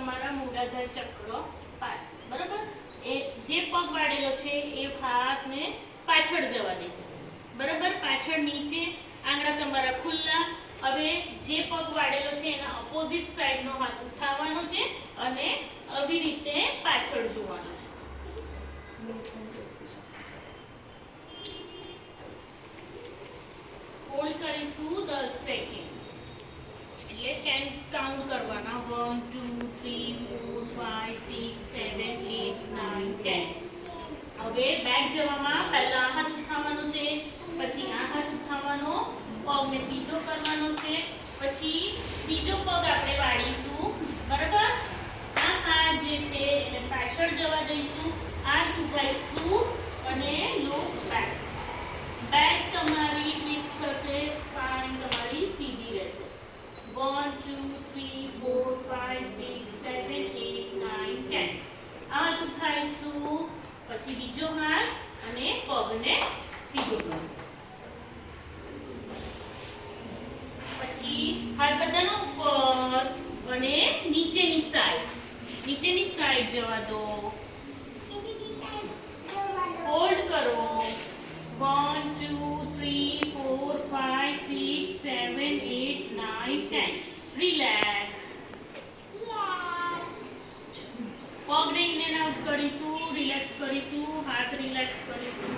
તમારા મૂળાધાર ચક્ર પાસે બરાબર એ જે પગ વાળેલો છે એ હાથને પાછળ જવા દેશે બરાબર પાછળ નીચે આંગળા તમારા ખુલ્લા હવે જે પગ વાળેલો છે એના ઓપોઝિટ સાઈડનો હાથ ઉઠાવવાનો છે અને આવી રીતે પાછળ જોવાનો છે હોલ્ડ કરીશું 10 સેકન્ડ એટલે 10 કાઉન્ટ કરવાના 1 2 3 4 5 6 7 8 9 10 હવે બેક જવામાં પહેલા આ હાથ ઉઠાવવાનો છે પછી આ હાથ ઉઠાવવાનો પગને સીધો કરવાનો છે પછી બીજો પગ આપણે વાળીશું બરાબર આ હાથ જે છે એને પાછળ જવા દઈશું હાથ ઉઠાઈશું અને લુક બેક બેક તમારી ટ્વિસ્ટ થશે સ્પાઇન તમારી સીધી રહેશે 1 2 3 4 5 6 7 8 9 10 આ હાથ ઉઠાઈશું પછી બીજો હાથ અને પગને સીધો કરો પછી હાથ બધાનો ઉપર અને નીચેની સાઈડ જવા દો હોલ્ડ કરો 1 2 3 4 5 6 7 8 9 10 રિલેક્સ પગને ઇન એન્ડ આઉટ કરીશું રિલેક્સ કરીશું હાથ રિલેક્સ કરીશું